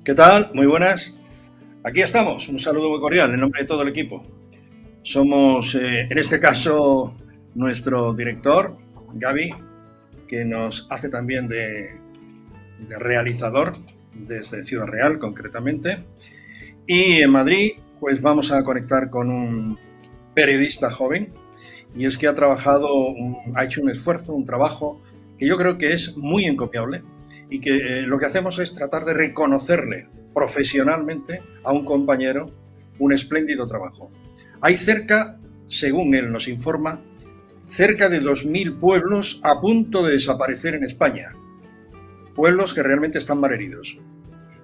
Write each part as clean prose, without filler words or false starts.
¿Qué tal? Muy buenas. Aquí estamos. Un saludo muy cordial en nombre de todo el equipo. Somos, en este caso, nuestro director, Gaby, que nos hace también de realizador desde Ciudad Real, concretamente. Y en Madrid, pues vamos a conectar con un periodista joven, y es que ha hecho un esfuerzo, un trabajo que yo creo que es muy encomiable, y que lo que hacemos es tratar de reconocerle profesionalmente a un compañero un espléndido trabajo. Hay según él nos informa, cerca de 2.000 pueblos a punto de desaparecer en España. Pueblos que realmente están malheridos.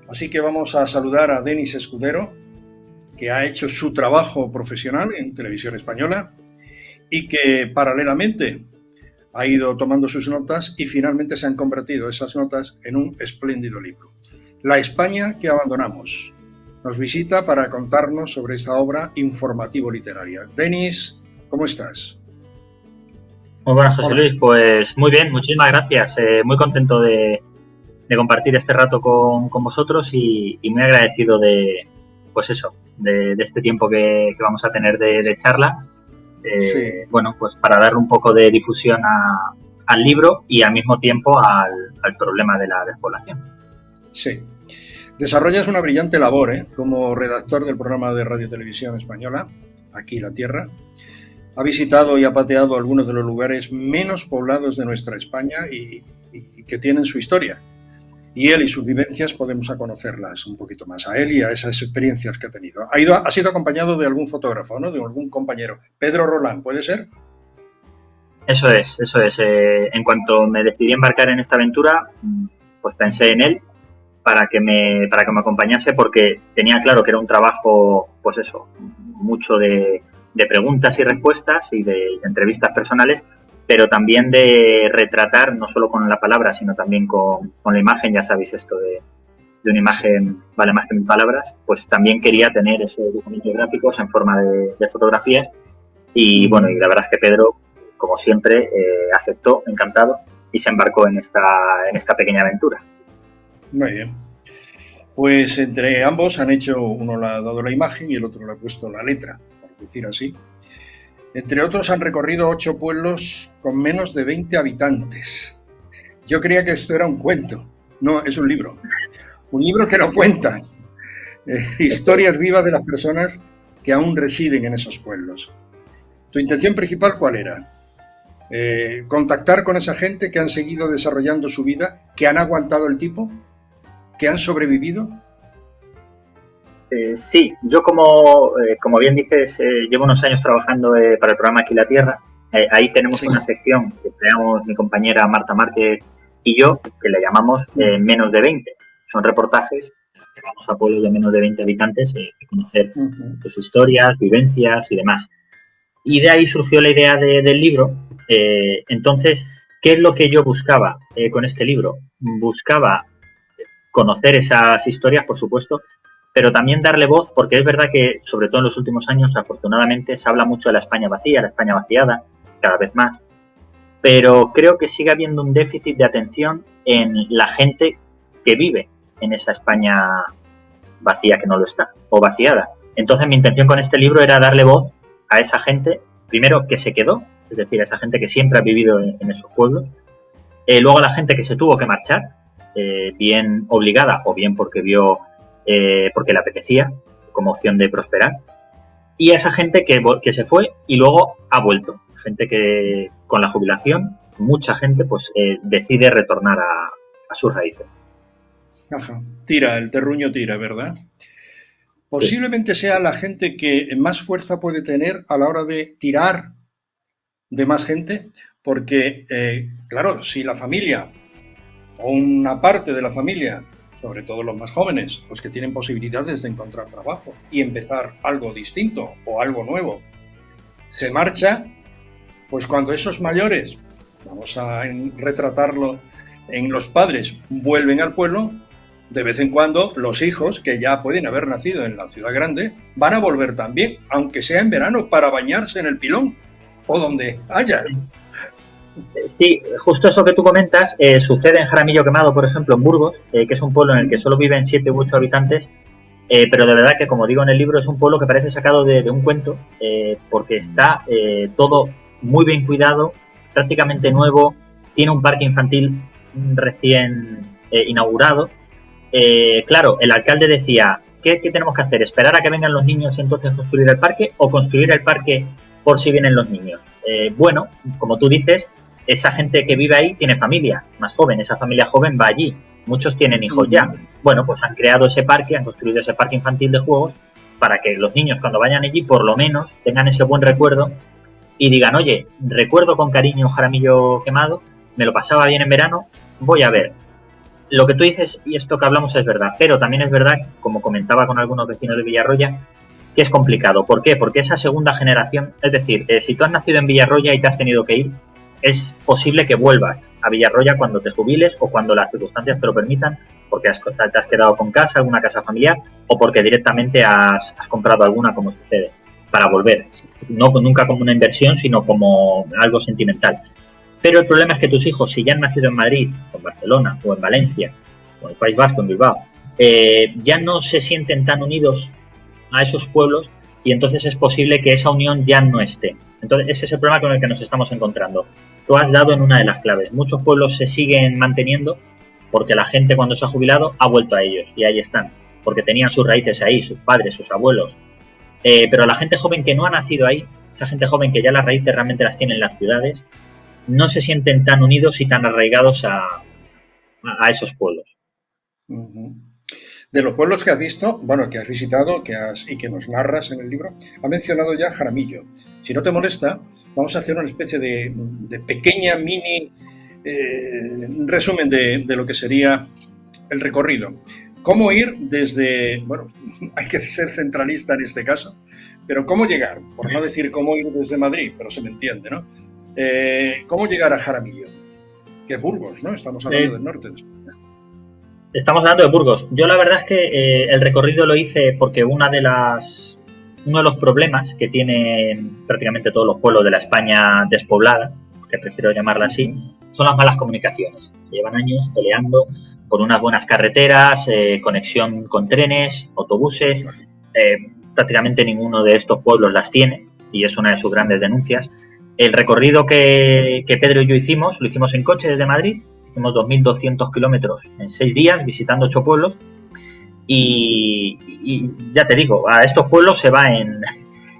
Así que vamos a saludar a Denis Escudero, que ha hecho su trabajo profesional en Televisión Española y que paralelamente ha ido tomando sus notas y finalmente se han convertido esas notas en un espléndido libro. La España que abandonamos. Nos visita para contarnos sobre esta obra informativo-literaria. Denis, ¿cómo estás? Muy buenas, José Luis. Pues muy bien, muchísimas gracias. Muy contento de compartir este rato con vosotros y muy agradecido de este tiempo que vamos a tener de charla. Sí. Bueno, pues para darle un poco de difusión al libro y al mismo tiempo al problema de la despoblación. Sí. Desarrollas una brillante labor como redactor del programa de Radio Televisión Española, Aquí la Tierra. Ha visitado y ha pateado algunos de los lugares menos poblados de nuestra España y que tienen su historia. Y él y sus vivencias podemos conocerlas un poquito más, a él y a esas experiencias que ha tenido. Ha sido acompañado de algún fotógrafo, ¿no? De algún compañero. Pedro Rolán, ¿puede ser? Eso es. En cuanto me decidí embarcar en esta aventura, pues pensé en él para que me acompañase, porque tenía claro que era un trabajo, pues eso, mucho de preguntas y respuestas y de entrevistas personales, pero también de retratar, no solo con la palabra, sino también con la imagen. Ya sabéis esto de una imagen vale más que 1000 palabras. Pues también quería tener esos documentos gráficos en forma de fotografías y bueno, y la verdad es que Pedro, como siempre, aceptó, encantado, y se embarcó en esta pequeña aventura. Muy bien. Pues entre ambos han hecho, uno le ha dado la imagen y el otro le ha puesto la letra, por decir así. Entre otros han recorrido 8 pueblos con menos de 20 habitantes. Yo creía que esto era un cuento. No, es un libro. Un libro que lo cuenta. Historias vivas de las personas que aún residen en esos pueblos. ¿Tu intención principal cuál era? ¿Contactar con esa gente que han seguido desarrollando su vida, que han aguantado el tipo, que han sobrevivido? Sí, yo como bien dices, llevo unos años trabajando para el programa Aquí la Tierra. Ahí tenemos una sección que creamos mi compañera Marta Márquez y yo, que le llamamos Menos de 20. Son reportajes que vamos a pueblos de menos de 20 habitantes y conocer sus historias, vivencias y demás. Y de ahí surgió la idea del libro. Entonces, ¿qué es lo que yo buscaba con este libro? Buscaba conocer esas historias, por supuesto, pero también darle voz, porque es verdad que, sobre todo en los últimos años, afortunadamente, se habla mucho de la España vacía, la España vaciada, cada vez más, pero creo que sigue habiendo un déficit de atención en la gente que vive en esa España vacía, que no lo está, o vaciada. Entonces mi intención con este libro era darle voz a esa gente, primero que se quedó, es decir, a esa gente que siempre ha vivido en esos pueblos, luego a la gente que se tuvo que marchar, bien obligada o bien porque porque le apetecía, como opción de prosperar, y a esa gente que se fue y luego ha vuelto, gente que con la jubilación, mucha gente pues decide retornar a sus raíces. Ajá. El terruño tira, ¿verdad? Posiblemente sea la gente que más fuerza puede tener a la hora de tirar de más gente, porque, claro, si la familia o una parte de la familia, sobre todo los más jóvenes, los que tienen posibilidades de encontrar trabajo y empezar algo distinto o algo nuevo, se marcha, pues cuando esos mayores, vamos a retratarlo en los padres, vuelven al pueblo, de vez en cuando los hijos, que ya pueden haber nacido en la ciudad grande, van a volver también, aunque sea en verano, para bañarse en el Pilón o donde haya. Sí, justo eso que tú comentas sucede en Jaramillo Quemado, por ejemplo, en Burgos, que es un pueblo en el que solo viven 7 u 8 habitantes, pero de verdad que, como digo en el libro, es un pueblo que parece sacado de un cuento, porque está todo muy bien cuidado, prácticamente nuevo, tiene un parque infantil recién inaugurado. Claro, el alcalde decía, ¿qué tenemos que hacer? ¿Esperar a que vengan los niños y entonces construir el parque o construir el parque por si vienen los niños? Bueno, como tú dices, esa gente que vive ahí tiene familia más joven, esa familia joven va allí, muchos tienen hijos ya. Bueno, pues han creado ese parque, han construido ese parque infantil de juegos para que los niños cuando vayan allí por lo menos tengan ese buen recuerdo y digan, oye, recuerdo con cariño Jaramillo Quemado, me lo pasaba bien en verano, voy a ver. Lo que tú dices y esto que hablamos es verdad, pero también es verdad, como comentaba con algunos vecinos de Villarroya, que es complicado. ¿Por qué? Porque esa segunda generación, es decir, si tú has nacido en Villarroya y te has tenido que ir, es posible que vuelvas a Villarroya cuando te jubiles o cuando las circunstancias te lo permitan, porque te has quedado con casa, alguna casa familiar, o porque directamente has comprado alguna, como sucede, para volver. No nunca como una inversión, sino como algo sentimental. Pero el problema es que tus hijos, si ya han nacido en Madrid, o en Barcelona, o en Valencia, o en el País Vasco, en Bilbao, ya no se sienten tan unidos a esos pueblos y entonces es posible que esa unión ya no esté. Entonces ese es el problema con el que nos estamos encontrando. Tú has dado en una de las claves. Muchos pueblos se siguen manteniendo porque la gente cuando se ha jubilado ha vuelto a ellos y ahí están, porque tenían sus raíces ahí, sus padres, sus abuelos. Pero la gente joven que no ha nacido ahí, esa gente joven que ya las raíces realmente las tiene en las ciudades, no se sienten tan unidos y tan arraigados a esos pueblos. De los pueblos que has visto, bueno, que has visitado y que nos narras en el libro, ha mencionado ya Jaramillo. Si no te molesta, vamos a hacer una especie de pequeña mini resumen de lo que sería el recorrido. ¿Cómo ir desde, bueno, hay que ser centralista en este caso, pero cómo llegar, por no decir cómo ir desde Madrid, pero se me entiende, ¿no? ¿Cómo llegar a Jaramillo? Que es Burgos, ¿no? Estamos hablando del norte de España. Estamos hablando de Burgos. Yo la verdad es que el recorrido lo hice porque uno de los problemas que tienen prácticamente todos los pueblos de la España despoblada, que prefiero llamarla así, son las malas comunicaciones. Llevan años peleando por unas buenas carreteras, conexión con trenes, autobuses. Prácticamente ninguno de estos pueblos las tiene y es una de sus grandes denuncias. El recorrido que Pedro y yo hicimos, lo hicimos en coche desde Madrid. Hicimos 2.200 kilómetros en 6 días visitando 8 pueblos y ya te digo, a estos pueblos se va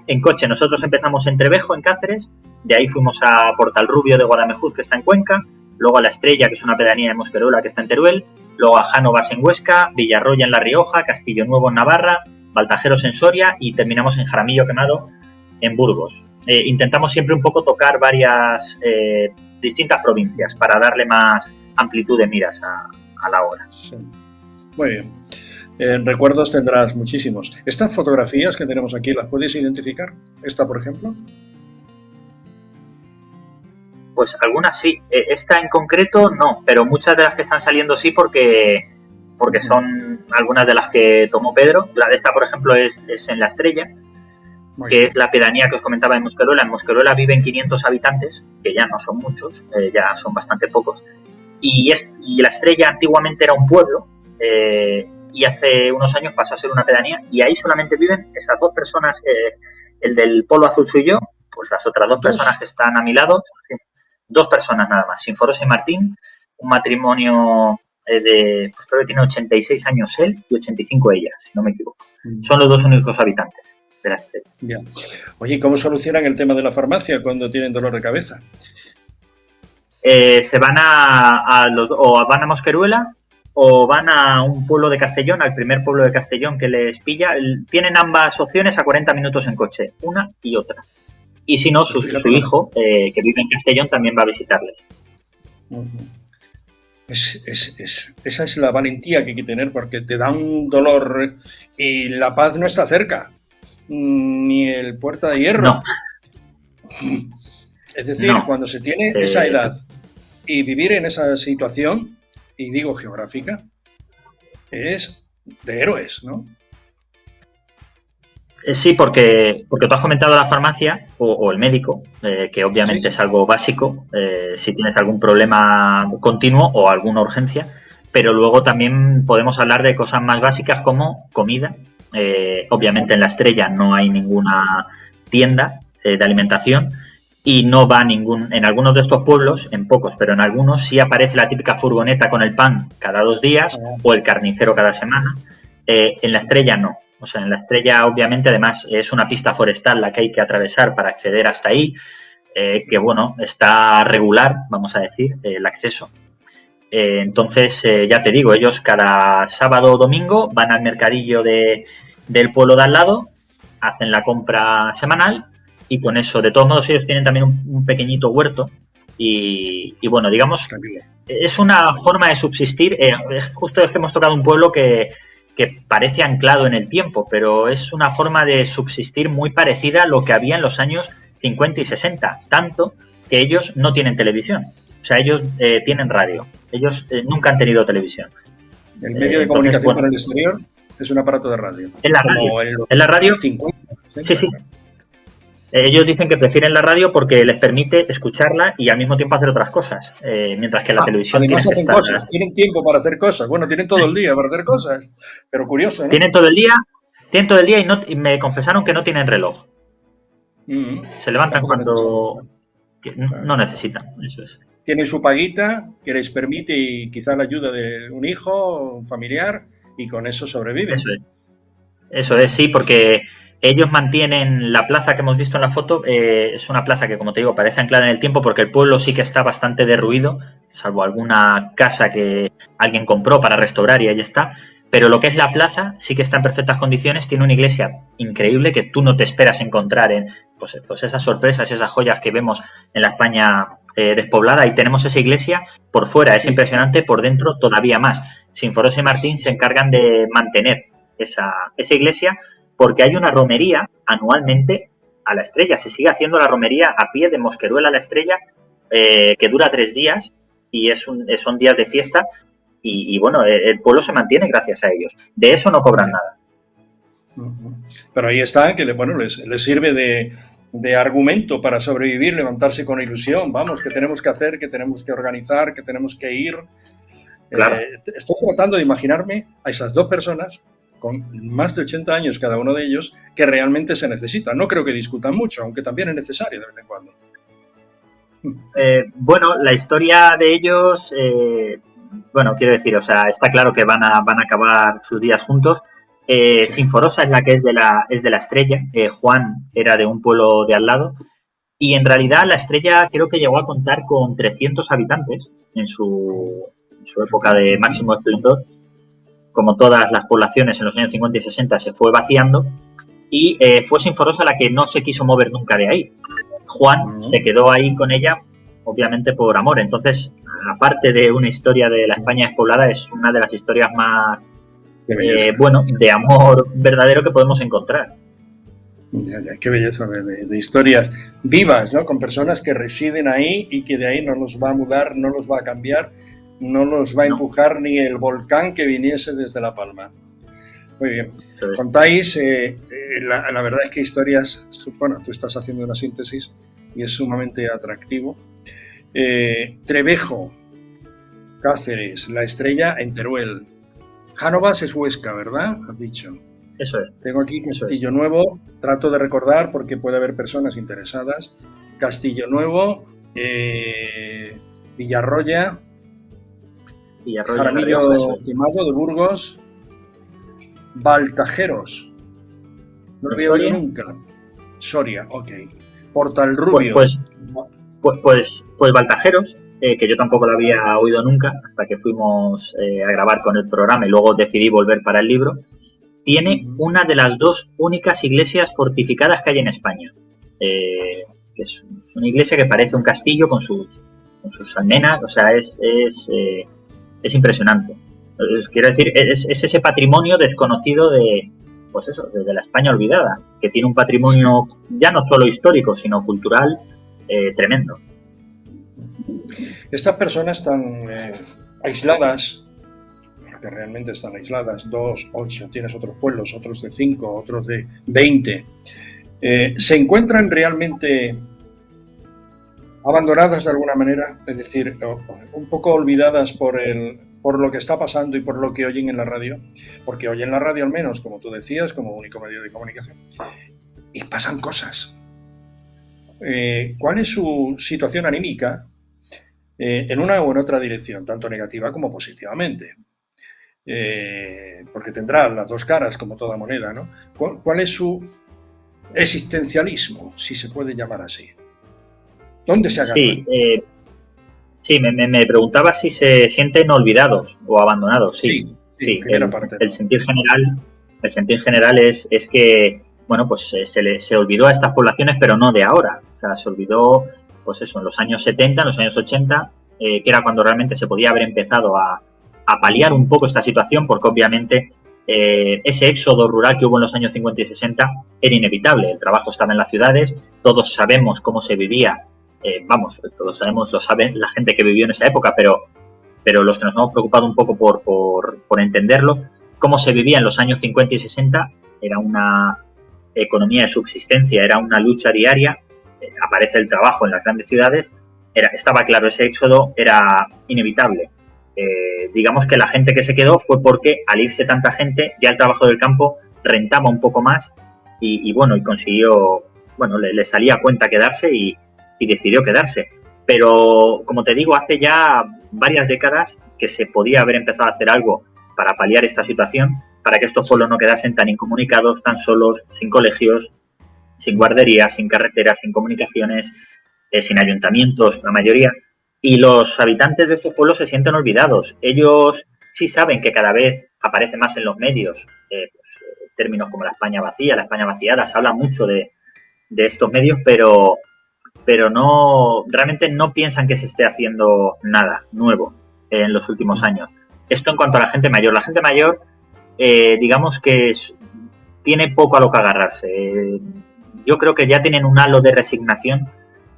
en coche. Nosotros empezamos en Trevejo, en Cáceres, de ahí fuimos a Portalrubio de Guadamejuz, que está en Cuenca, luego a La Estrella, que es una pedanía de Mosqueruela, que está en Teruel, luego a Jánovas en Huesca, Villarroya en La Rioja, Castillo Nuevo en Navarra, Baltajeros en Soria y terminamos en Jaramillo Quemado en Burgos. Intentamos siempre un poco tocar varias distintas provincias para darle más amplitud de miras a la hora. Sí. Muy bien. Recuerdos tendrás muchísimos. ¿Estas fotografías que tenemos aquí las puedes identificar? ¿Esta, por ejemplo? Pues algunas sí. Esta en concreto no, pero muchas de las que están saliendo sí porque son algunas de las que tomó Pedro. La de esta, por ejemplo, es en La Estrella, que es la pedanía que os comentaba en Mosqueruela. En Mosqueruela viven 500 habitantes, que ya no son muchos, ya son bastante pocos. Y La Estrella antiguamente era un pueblo y hace unos años pasó a ser una pedanía y ahí solamente viven esas dos personas, el del polo azul soy yo, pues las otras dos personas que están a mi lado, 2 personas nada más, Sinforosa y Martín, un matrimonio pues creo que tiene 86 años él y 85 ella, si no me equivoco. Son los 2 únicos habitantes de La Estrella. Bien. Oye, ¿cómo solucionan el tema de la farmacia cuando tienen dolor de cabeza? Se van o van a Mosqueruela o van a un pueblo de Castellón, al primer pueblo de Castellón que les pilla. Tienen ambas opciones a 40 minutos en coche, una y otra. Y si no, su hijo, que vive en Castellón, también va a visitarles. Esa es la valentía que hay que tener, porque te da un dolor y la paz no está cerca, ni el Puerta de Hierro. No. Es decir, cuando se tiene esa edad y vivir en esa situación, y digo geográfica, es de héroes, ¿no? Sí, porque tú has comentado la farmacia o el médico, que obviamente Sí. es algo básico, si tienes algún problema continuo o alguna urgencia, pero luego también podemos hablar de cosas más básicas como comida. Obviamente en La Estrella no hay ninguna tienda de alimentación y no va en algunos de estos pueblos, en pocos, pero en algunos sí aparece la típica furgoneta con el pan cada 2 días o el carnicero cada semana. En La Estrella no. O sea, en La Estrella, obviamente, además, es una pista forestal la que hay que atravesar para acceder hasta ahí, que, bueno, está regular, vamos a decir, el acceso. Entonces, ya te digo, ellos cada sábado o domingo van al mercadillo del pueblo de al lado, hacen la compra semanal y con eso, de todos modos, ellos tienen también un pequeñito huerto y, bueno, digamos, es una forma de subsistir. Justo es que hemos tocado un pueblo que parece anclado en el tiempo, pero es una forma de subsistir muy parecida a lo que había en los años 50 y 60, tanto que ellos no tienen televisión. O sea, ellos tienen radio. Ellos nunca han tenido televisión. El medio de comunicación para el exterior es un aparato de radio. En la radio. En la radio. 50, 60, sí. Ellos dicen que prefieren la radio porque les permite escucharla y al mismo tiempo hacer otras cosas, mientras que la televisión además hacen cosas, tienen tiempo para hacer cosas. Bueno, tienen todo el día para hacer cosas, pero curioso, ¿no? Tienen todo el día y me confesaron que no tienen reloj. Se levantan cuando no necesitan. Eso es. Tienen su paguita que les permite y quizá la ayuda de un hijo, un familiar, y con eso sobreviven. Eso es, sí, porque ellos mantienen la plaza que hemos visto en la foto. Es una plaza que, como te digo, parece anclada en el tiempo porque el pueblo sí que está bastante derruido, salvo alguna casa que alguien compró para restaurar y ahí está. Pero lo que es la plaza sí que está en perfectas condiciones. Tiene una iglesia increíble que tú no te esperas encontrar en pues esas sorpresas, esas joyas que vemos en la España despoblada. Y tenemos esa iglesia por fuera, es impresionante, por dentro todavía más. Sinforosa y Martín se encargan de mantener esa iglesia, porque hay una romería anualmente a La Estrella. Se sigue haciendo la romería a pie de Mosqueruela a La Estrella, que dura 3 días y son días de fiesta. Y bueno, el pueblo se mantiene gracias a ellos. De eso no cobran nada. Pero ahí está, que les sirve de argumento para sobrevivir, levantarse con ilusión. Vamos, que tenemos que hacer, que tenemos que organizar, que tenemos que ir. Claro. Estoy tratando de imaginarme a esas dos personas con más de 80 años cada uno de ellos, que realmente se necesitan. No creo que discutan mucho, aunque también es necesario de vez en cuando. Bueno, la historia de ellos, bueno, quiero decir, o sea, está claro que van a acabar sus días juntos. Sinforosa es la que es de La Estrella. Juan era de un pueblo de al lado. Y en realidad La Estrella creo que llegó a contar con 300 habitantes en su época de máximo esplendor. Como todas las poblaciones en los años 50 y 60 se fue vaciando y fue Sinforosa la que no se quiso mover nunca de ahí. Juan se quedó ahí con ella, obviamente por amor. Entonces, aparte de una historia de la España despoblada, es una de las historias más, de amor verdadero que podemos encontrar. Qué belleza de historias vivas, ¿no? Con personas que residen ahí y que de ahí no los va a mudar, no los va a cambiar, no los va a empujar ni el volcán que viniese desde La Palma. Muy bien. Sí. Contáis, la verdad es que historias, bueno, tú estás haciendo una síntesis y es sumamente atractivo. Trevejo, Cáceres, La Estrella en Teruel. Jánovas es Huesca, ¿verdad? Has dicho. Eso es. Tengo aquí Castillo Nuevo, trato de recordar porque puede haber personas interesadas. Castillo Nuevo, Villarroya, Jaramillo Quemado de Burgos, Baltajeros, no lo había oído nunca. Soria, ok. Portal Rubio. Pues Baltajeros, que yo tampoco lo había oído nunca hasta que fuimos a grabar con el programa y luego decidí volver para el libro. Tiene una de las 2 únicas iglesias fortificadas que hay en España. Es una iglesia que parece un castillo con sus almenas, o sea, es impresionante. Quiero decir, es ese patrimonio desconocido de la España olvidada, que tiene un patrimonio ya no solo histórico, sino cultural tremendo. Estas personas tan aisladas, porque realmente están aisladas, 2, 8, tienes otros pueblos, otros de 5, otros de 20, se encuentran realmente abandonadas de alguna manera, es decir, un poco olvidadas por lo que está pasando y por lo que oyen en la radio, porque oyen la radio al menos, como tú decías, como único medio de comunicación, y pasan cosas. ¿Cuál es su situación anímica en una o en otra dirección, tanto negativa como positivamente? Porque tendrá las dos caras como toda moneda, ¿no? ¿Cuál es su existencialismo, si se puede llamar así? ¿Dónde se agarran? Sí, me preguntaba si se sienten olvidados o abandonados. Sí. El sentir general es que, bueno, pues se olvidó a estas poblaciones, pero no de ahora. O sea, se olvidó, pues eso, en los años 70, en los años 80, que era cuando realmente se podía haber empezado a paliar un poco esta situación, porque obviamente ese éxodo rural que hubo en los años 50 y 60 era inevitable. El trabajo estaba en las ciudades, todos sabemos cómo se vivía. Todos sabemos, lo sabe la gente que vivió en esa época, pero los que nos hemos preocupado un poco por entenderlo, cómo se vivía en los años 50 y 60, era una economía de subsistencia, era una lucha diaria, aparece el trabajo en las grandes ciudades, estaba claro, ese éxodo era inevitable. Digamos que la gente que se quedó fue porque al irse tanta gente, ya el trabajo del campo rentaba un poco más y consiguió, le salía a cuenta quedarse y decidió quedarse. Pero, como te digo, hace ya varias décadas que se podía haber empezado a hacer algo para paliar esta situación, para que estos pueblos no quedasen tan incomunicados, tan solos, sin colegios, sin guarderías, sin carreteras, sin comunicaciones, sin ayuntamientos, la mayoría. Y los habitantes de estos pueblos se sienten olvidados. Ellos sí saben que cada vez aparece más en los medios términos como la España vacía, la España vaciada, se habla mucho de estos medios, pero realmente no piensan que se esté haciendo nada nuevo en los últimos años. Esto en cuanto a la gente mayor. La gente mayor, digamos que tiene poco a lo que agarrarse. Yo creo que ya tienen un halo de resignación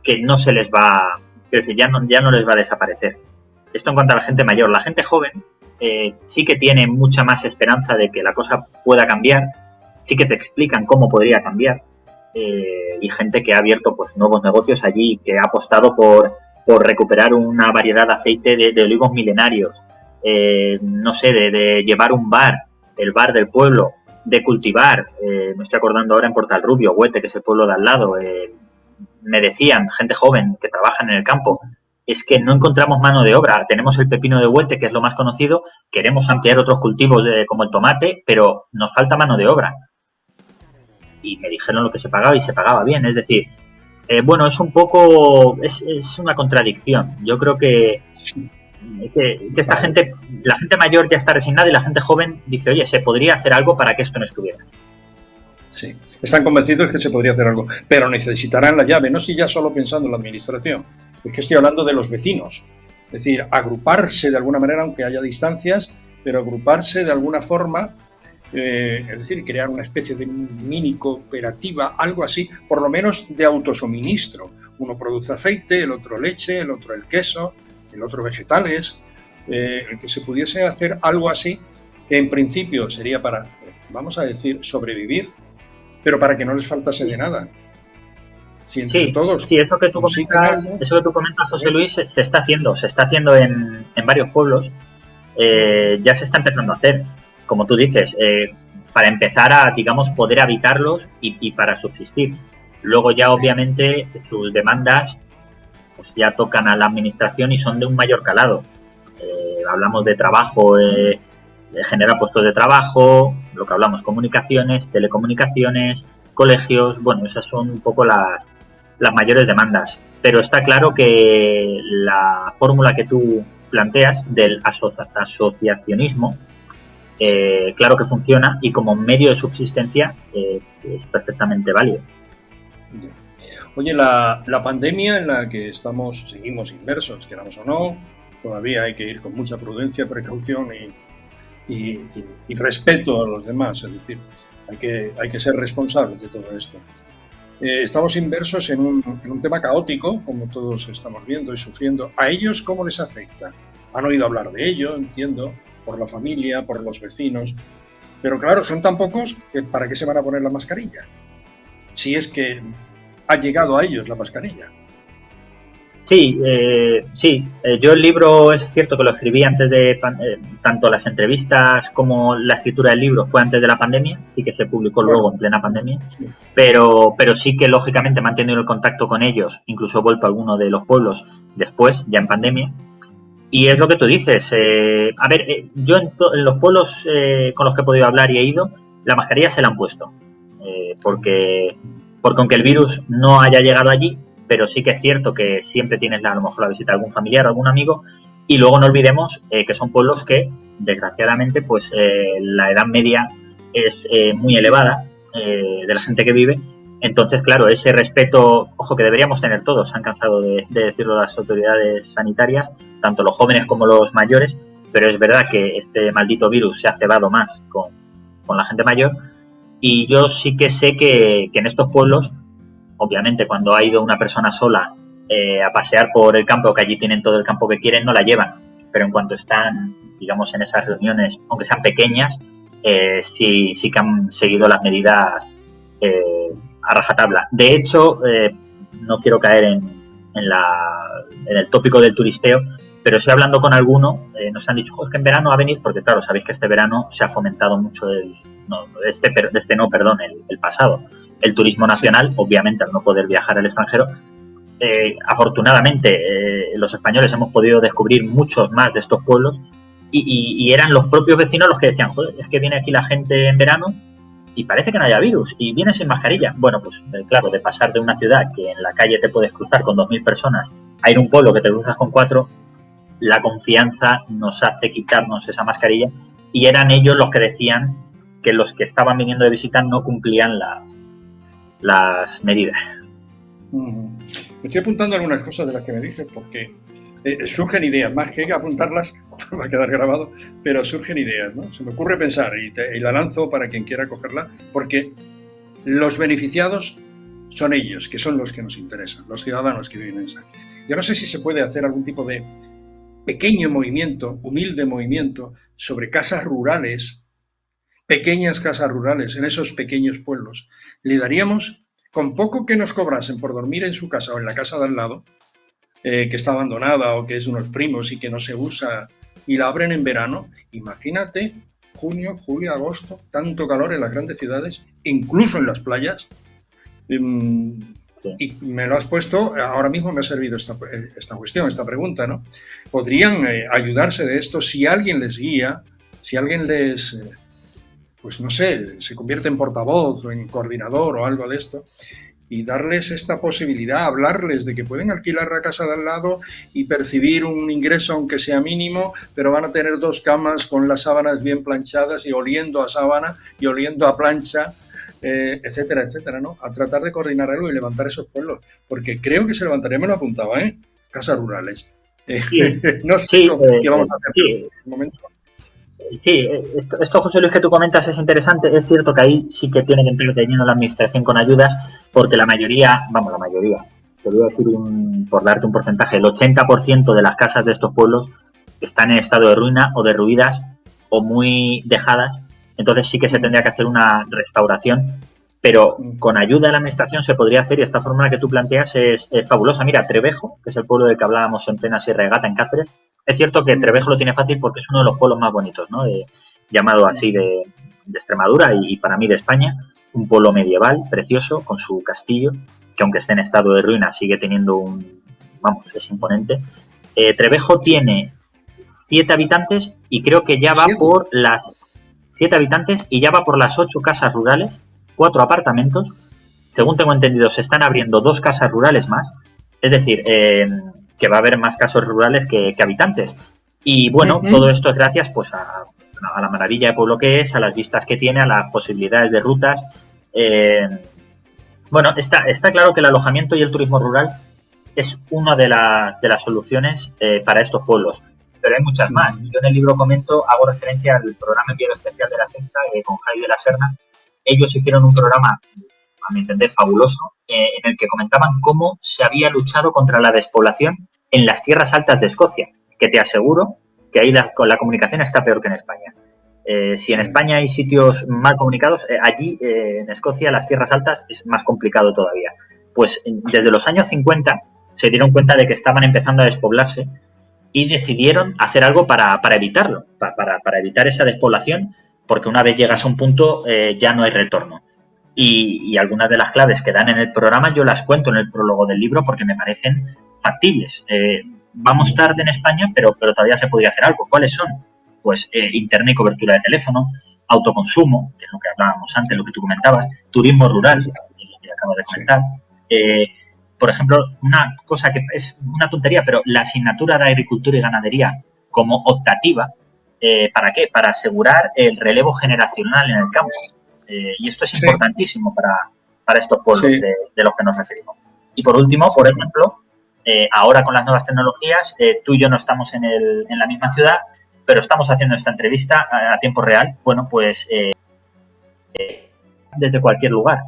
que no se les va, es decir, ya no les va a desaparecer. Esto en cuanto a la gente mayor. La gente joven sí que tiene mucha más esperanza de que la cosa pueda cambiar, sí que te explican cómo podría cambiar. Y gente que ha abierto pues nuevos negocios allí, que ha apostado por recuperar una variedad de aceite de olivos milenarios, de llevar un bar, el bar del pueblo, de cultivar, me estoy acordando ahora en Portalrubio, Huete, que es el pueblo de al lado, me decían, gente joven que trabaja en el campo, es que no encontramos mano de obra, tenemos el pepino de Huete, que es lo más conocido, queremos ampliar otros cultivos como el tomate, pero nos falta mano de obra. Y me dijeron lo que se pagaba y se pagaba bien. Es decir, es un poco, es una contradicción. Yo creo que esta gente, la gente mayor ya está resignada y la gente joven dice, oye, se podría hacer algo para que esto no estuviera. Sí, están convencidos que se podría hacer algo, pero necesitarán la llave, no si ya solo pensando en la administración, es que estoy hablando de los vecinos. Es decir, agruparse de alguna manera, aunque haya distancias, pero agruparse de alguna forma. Es decir, crear una especie de mini cooperativa, algo así, por lo menos de autosuministro. Uno produce aceite, el otro leche, el otro el queso, el otro vegetales. Que se pudiese hacer algo así, que en principio sería para, vamos a decir, sobrevivir, pero para que no les faltase de nada. Sí, eso que tú comentas, José Luis, se está haciendo en varios pueblos, ya se está empezando a hacer. Como tú dices, para empezar a, digamos, poder habitarlos y para subsistir. Luego ya, obviamente, sus demandas pues ya tocan a la administración y son de un mayor calado. Hablamos de trabajo, de generar puestos de trabajo, lo que hablamos, comunicaciones, telecomunicaciones, colegios, esas son un poco las mayores demandas. Pero está claro que la fórmula que tú planteas del asociacionismo, claro que funciona y como medio de subsistencia es perfectamente válido. Oye, la pandemia en la que seguimos inmersos, queramos o no, todavía hay que ir con mucha prudencia, precaución y respeto a los demás, es decir, hay que ser responsables de todo esto. Estamos inmersos en un tema caótico, como todos estamos viendo y sufriendo. ¿A ellos cómo les afecta? Han oído hablar de ello, entiendo. por la familia, por los vecinos. Pero claro, son tan pocos que ¿para qué se van a poner la mascarilla? Si es que ha llegado a ellos la mascarilla. Sí, sí. Yo el libro es cierto que lo escribí antes de tanto las entrevistas como la escritura del libro fue antes de la pandemia, sí que se publicó luego en plena pandemia, Sí. pero sí que lógicamente he mantenido el contacto con ellos, incluso he vuelto a alguno de los pueblos después, ya en pandemia, y es lo que tú dices. A ver, yo en los pueblos con los que he podido hablar y he ido, la mascarilla se la han puesto, porque aunque el virus no haya llegado allí, pero sí que es cierto que siempre tienes a lo mejor la visita de algún familiar o algún amigo, y luego no olvidemos que son pueblos que, desgraciadamente, pues la edad media es muy elevada de la gente que vive. Entonces, claro, ese respeto, ojo, que deberíamos tener todos, se han cansado de decirlo las autoridades sanitarias, tanto los jóvenes como los mayores, pero es verdad que este maldito virus se ha cebado más con la gente mayor, y yo sí que sé que en estos pueblos, obviamente, cuando ha ido una persona sola a pasear por el campo, que allí tienen todo el campo que quieren, no la llevan. Pero en cuanto están, digamos, en esas reuniones, aunque sean pequeñas, sí que han seguido las medidas a rajatabla. De hecho, no quiero caer en el tópico del turisteo, pero estoy hablando con alguno, nos han dicho, es que en verano va a venir, porque claro, sabéis que este verano se ha fomentado mucho el pasado. El turismo nacional, obviamente, al no poder viajar al extranjero. Afortunadamente, los españoles hemos podido descubrir muchos más de estos pueblos y eran los propios vecinos los que decían, joder, es que viene aquí la gente en verano y parece que no haya virus y viene sin mascarilla. Bueno, pues claro, de pasar de una ciudad que en la calle te puedes cruzar con 2.000 personas a ir a un pueblo que te cruzas con 4, la confianza nos hace quitarnos esa mascarilla, y eran ellos los que decían que los que estaban viniendo de visita no cumplían las medidas. Me estoy apuntando algunas cosas de las que me dices porque surgen ideas, más que apuntarlas, va a quedar grabado, pero surgen ideas, ¿no? Se me ocurre pensar y la lanzo para quien quiera cogerla, porque los beneficiados son ellos, que son los que nos interesan, los ciudadanos que viven en esa. Yo no sé si se puede hacer algún tipo de pequeño movimiento, humilde movimiento, sobre casas rurales, pequeñas casas rurales en esos pequeños pueblos. Le daríamos, con poco que nos cobrasen por dormir en su casa o en la casa de al lado, que está abandonada o que es unos primos y que no se usa, y la abren en verano, imagínate, junio, julio, agosto, tanto calor en las grandes ciudades, incluso en las playas. Y me lo has puesto, ahora mismo me ha servido esta cuestión, esta pregunta, ¿no? ¿Podrían ayudarse de esto si alguien les guía, si alguien les, pues no sé, se convierte en portavoz o en coordinador o algo de esto, y darles esta posibilidad, hablarles de que pueden alquilar la casa de al lado y percibir un ingreso aunque sea mínimo, pero van a tener 2 camas con las sábanas bien planchadas y oliendo a sábana y oliendo a plancha, etcétera, etcétera, ¿no? A tratar de coordinar algo y levantar esos pueblos, porque creo que se levantaría, me lo apuntaba, casas rurales. No sé qué vamos a hacer en este momento. Sí, esto, José Luis, que tú comentas es interesante. Es cierto que ahí sí que tiene que entrar de lleno la administración con ayudas, porque la mayoría, te voy a decir por darte un porcentaje, el 80% de las casas de estos pueblos están en estado de ruina o derruidas o muy dejadas. Entonces sí que se tendría que hacer una restauración, pero con ayuda de la administración se podría hacer, y esta fórmula que tú planteas es fabulosa. Mira, Trevejo, que es el pueblo del que hablábamos en plena Sierra de Gata, en Cáceres, es cierto que Trevejo lo tiene fácil porque es uno de los pueblos más bonitos, ¿no? Llamado así de Extremadura y para mí de España, un pueblo medieval precioso con su castillo, que aunque esté en estado de ruina sigue teniendo es imponente. Trevejo tiene 7 habitantes y creo que ya va por las 7 habitantes y ya va por las 8 casas rurales, 4 apartamentos. Según tengo entendido, se están abriendo 2 casas rurales más. Es decir, que va a haber más casas rurales que habitantes. Y bueno, todo esto es gracias pues a la maravilla de pueblo que es, a las vistas que tiene, a las posibilidades de rutas. Bueno, está claro que el alojamiento y el turismo rural es una de las soluciones para estos pueblos. Pero hay muchas más. Yo en el libro hago referencia al programa Enviado Especial de la Sexta con Jaime de la Serna. Ellos hicieron un programa, a mi entender, fabuloso, en el que comentaban cómo se había luchado contra la despoblación en las tierras altas de Escocia, que te aseguro que ahí la comunicación está peor que en España. Si en España hay sitios mal comunicados, allí en Escocia, las tierras altas, es más complicado todavía. Pues desde los años 50 se dieron cuenta de que estaban empezando a despoblarse y decidieron hacer algo para evitarlo, para evitar esa despoblación, porque una vez llegas a un punto ya no hay retorno. Y algunas de las claves que dan en el programa yo las cuento en el prólogo del libro porque me parecen factibles. Vamos tarde en España, pero todavía se podría hacer algo. ¿Cuáles son? Pues internet y cobertura de teléfono, autoconsumo, que es lo que hablábamos antes, lo que tú comentabas, turismo rural, que es lo que acabo de comentar. Por ejemplo, una cosa que es una tontería, pero la asignatura de agricultura y ganadería como optativa, ¿para qué? Para asegurar el relevo generacional en el campo. Y esto es importantísimo para estos pueblos de los que nos referimos. Y por último, por ejemplo, ahora con las nuevas tecnologías, tú y yo no estamos en la misma ciudad, pero estamos haciendo esta entrevista a tiempo real, bueno, pues desde cualquier lugar.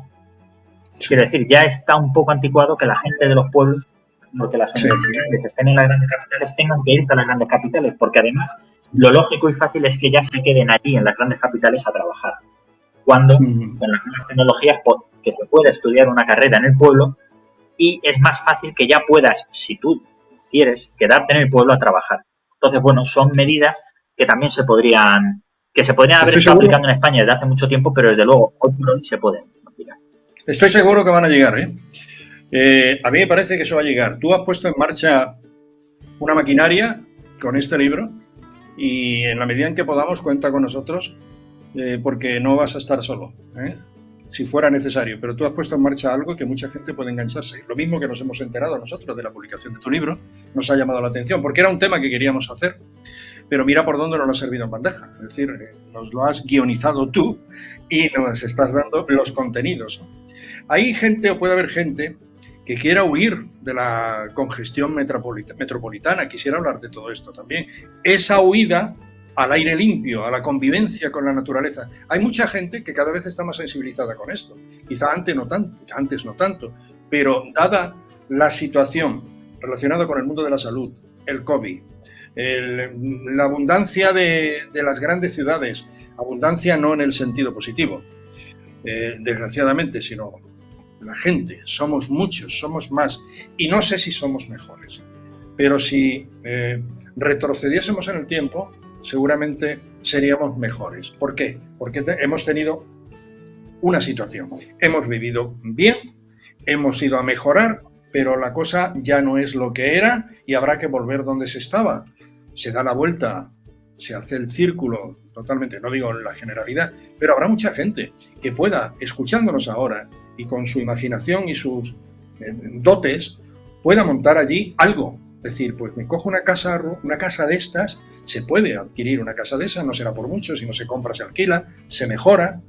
Quiero decir, ya está un poco anticuado que la gente de los pueblos, porque las universidades estén en las grandes capitales, tengan que ir a las grandes capitales, porque además lo lógico y fácil es que ya se queden allí en las grandes capitales a trabajar. Cuando con las nuevas tecnologías que se puede estudiar una carrera en el pueblo y es más fácil que ya puedas, si tú quieres, quedarte en el pueblo a trabajar. Entonces, bueno, son medidas que también se podrían haber estado aplicando en España desde hace mucho tiempo, pero desde luego hoy por hoy se pueden aplicar. Estoy seguro que van a llegar, a mí me parece que eso va a llegar. Tú has puesto en marcha una maquinaria con este libro y en la medida en que podamos cuenta con nosotros porque no vas a estar solo, si fuera necesario, pero tú has puesto en marcha algo que mucha gente puede engancharse. Lo mismo que nos hemos enterado nosotros de la publicación de tu libro, nos ha llamado la atención, porque era un tema que queríamos hacer, pero mira por dónde nos lo has servido en bandeja. Es decir, nos lo has guionizado tú y nos estás dando los contenidos. Hay gente, o puede haber gente, que quiera huir de la congestión metropolitana. Quisiera hablar de todo esto también. Esa huida al aire limpio, a la convivencia con la naturaleza. Hay mucha gente que cada vez está más sensibilizada con esto. Quizá antes no tanto, pero dada la situación relacionada con el mundo de la salud, el COVID, la abundancia de las grandes ciudades, abundancia no en el sentido positivo, desgraciadamente, sino la gente, somos muchos, somos más, y no sé si somos mejores, pero si retrocediésemos en el tiempo, seguramente seríamos mejores. ¿Por qué? Porque hemos tenido una situación. Hemos vivido bien, hemos ido a mejorar, pero la cosa ya no es lo que era y habrá que volver donde se estaba. Se da la vuelta, se hace el círculo totalmente, no digo en la generalidad, pero habrá mucha gente que pueda, escuchándonos ahora y con su imaginación y sus dotes, pueda montar allí algo. Es decir, pues me cojo una casa de estas, se puede adquirir una casa de esas, no será por mucho, si no se compra se alquila, se mejora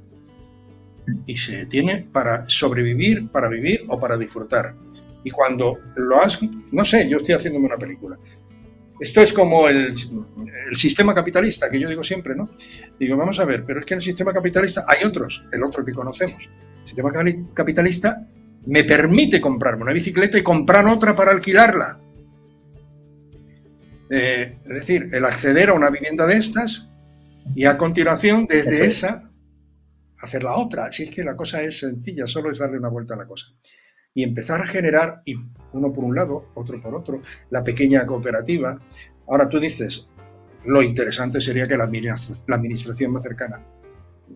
y se tiene para sobrevivir, para vivir o para disfrutar. Y cuando lo has, no sé, yo estoy haciéndome una película. Esto es como el sistema capitalista, que yo digo siempre, ¿no? Digo, vamos a ver, pero es que en el sistema capitalista hay otros, el otro que conocemos. El sistema capitalista me permite comprarme una bicicleta y comprar otra para alquilarla. Es decir, el acceder a una vivienda de estas y a continuación desde esa hacer la otra. Así es que la cosa es sencilla, solo es darle una vuelta a la cosa y empezar a generar, y uno por un lado, otro por otro, la pequeña cooperativa. Ahora tú dices, lo interesante sería que la administración más cercana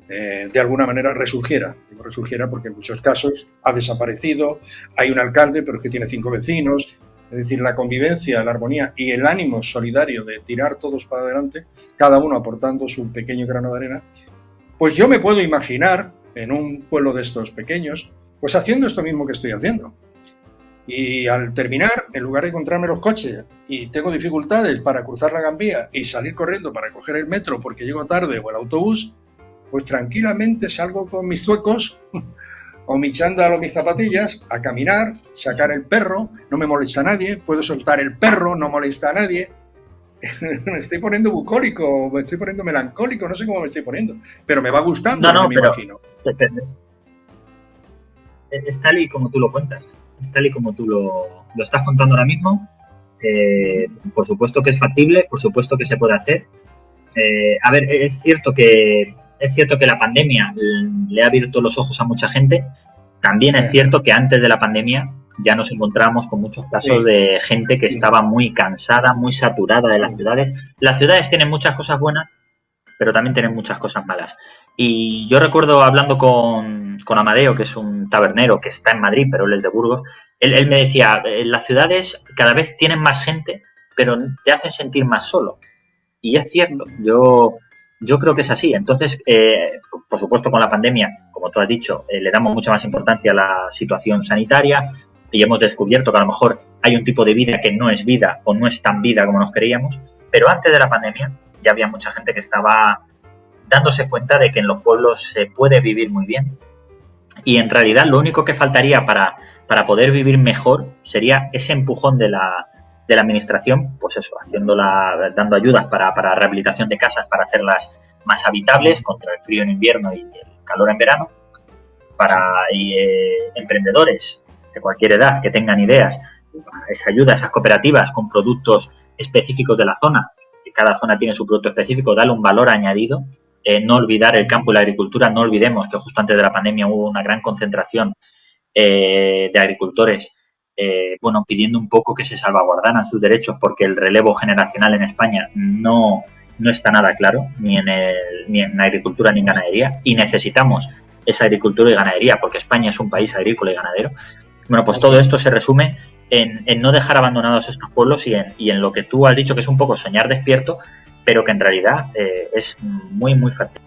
de alguna manera resurgiera. Digo resurgiera porque en muchos casos ha desaparecido, hay un alcalde pero que tiene 5 vecinos. Es decir, la convivencia, la armonía y el ánimo solidario de tirar todos para adelante, cada uno aportando su pequeño grano de arena, pues yo me puedo imaginar en un pueblo de estos pequeños, pues haciendo esto mismo que estoy haciendo. Y al terminar, en lugar de encontrarme los coches y tengo dificultades para cruzar la Gran Vía y salir corriendo para coger el metro porque llego tarde o el autobús, pues tranquilamente salgo con mis zuecos o mi chándal o mis zapatillas a caminar, sacar el perro, no me molesta a nadie, puedo soltar el perro, no molesta a nadie. Me estoy poniendo bucólico, me estoy poniendo melancólico, no sé cómo me estoy poniendo, pero me va gustando, me imagino. Es tal y como tú lo cuentas, es tal y como tú lo estás contando ahora mismo, Por supuesto que es factible, por supuesto que se puede hacer. A ver, es cierto que la pandemia le ha abierto los ojos a mucha gente. También es cierto que antes de la pandemia ya nos encontramos con muchos casos de gente que estaba muy cansada, muy saturada de las ciudades. Las ciudades tienen muchas cosas buenas, pero también tienen muchas cosas malas. Y yo recuerdo hablando con Amadeo, que es un tabernero que está en Madrid, pero él es de Burgos. Él me decía, las ciudades cada vez tienen más gente, pero te hacen sentir más solo. Y es cierto, yo creo que es así. Entonces, por supuesto, con la pandemia, como tú has dicho, le damos mucha más importancia a la situación sanitaria y hemos descubierto que a lo mejor hay un tipo de vida que no es vida o no es tan vida como nos creíamos. Pero antes de la pandemia ya había mucha gente que estaba dándose cuenta de que en los pueblos se puede vivir muy bien. Y en realidad lo único que faltaría para poder vivir mejor sería ese empujón de la administración, pues eso, dando ayudas para rehabilitación de casas, para hacerlas más habitables contra el frío en invierno y el calor en verano, para emprendedores de cualquier edad que tengan ideas, esa ayuda, esas cooperativas con productos específicos de la zona, que cada zona tiene su producto específico, darle un valor añadido, no olvidar el campo y la agricultura. No olvidemos que justo antes de la pandemia hubo una gran concentración de agricultores pidiendo un poco que se salvaguardaran sus derechos, porque el relevo generacional en España no está nada claro, ni en agricultura ni en ganadería, y necesitamos esa agricultura y ganadería, porque España es un país agrícola y ganadero. Bueno, pues todo esto se resume en no dejar abandonados estos pueblos y en lo que tú has dicho, que es un poco soñar despierto, pero que en realidad es muy, muy fácil.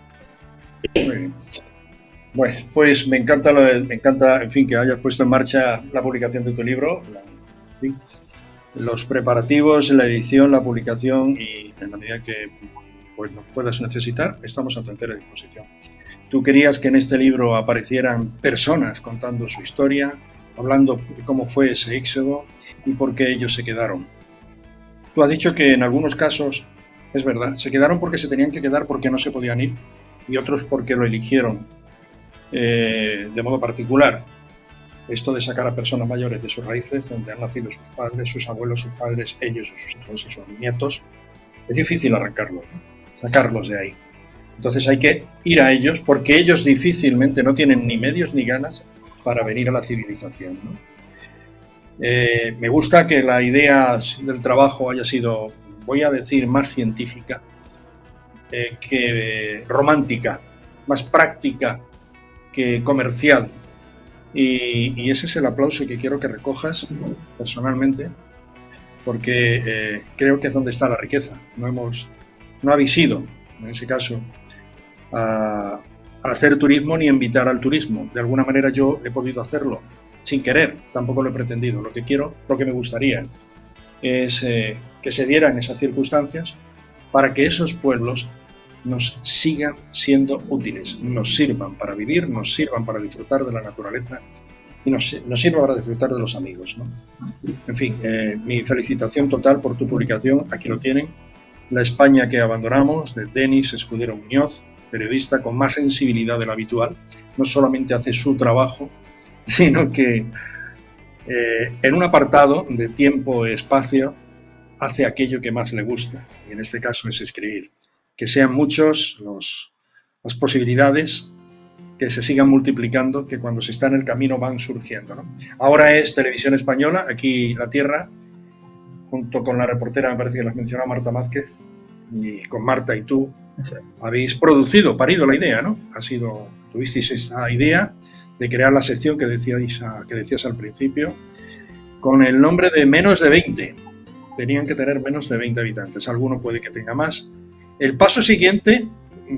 Muy bien. Bueno, pues me encanta, en fin, que hayas puesto en marcha la publicación de tu libro, los preparativos, la edición, la publicación, y en la medida que pues, nos puedas necesitar, estamos a tu entera disposición. Tú querías que en este libro aparecieran personas contando su historia, hablando de cómo fue ese éxodo y por qué ellos se quedaron. Tú has dicho que en algunos casos, es verdad, se quedaron porque se tenían que quedar porque no se podían ir, y otros porque lo eligieron de modo particular. Esto de sacar a personas mayores de sus raíces, donde han nacido sus padres, sus abuelos, sus padres, ellos, sus hijos y sus nietos, es difícil arrancarlos, ¿no? Sacarlos de ahí. Entonces hay que ir a ellos, porque ellos difícilmente no tienen ni medios ni ganas para venir a la civilización, ¿no? Me gusta que la idea del trabajo haya sido, voy a decir, más científica que romántica, más práctica que comercial, y ese es el aplauso que quiero que recojas personalmente, porque creo que es donde está la riqueza. No habéis ido, en ese caso, a hacer turismo ni a invitar al turismo. De alguna manera yo he podido hacerlo sin querer, tampoco lo he pretendido. Lo que me gustaría es que se dieran esas circunstancias para que esos pueblos nos sigan siendo útiles, nos sirvan para vivir, nos sirvan para disfrutar de la naturaleza y nos sirvan para disfrutar de los amigos, ¿no? En fin, mi felicitación total por tu publicación. Aquí lo tienen, La España que abandonamos, de Denis Escudero Muñoz, periodista con más sensibilidad de lo habitual. No solamente hace su trabajo, sino que en un apartado de tiempo y espacio hace aquello que más le gusta, y en este caso es escribir. Que sean muchos las posibilidades, que se sigan multiplicando, que cuando se está en el camino van surgiendo, ¿no? Ahora es Televisión Española, aquí La Tierra, junto con la reportera, me parece que las mencionó Marta Mázquez, y con Marta y tú habéis parido la idea, ¿no? Tuvisteis esa idea de crear la sección que decías al principio, con el nombre de menos de 20. Tenían que tener menos de 20 habitantes, alguno puede que tenga más. El paso siguiente,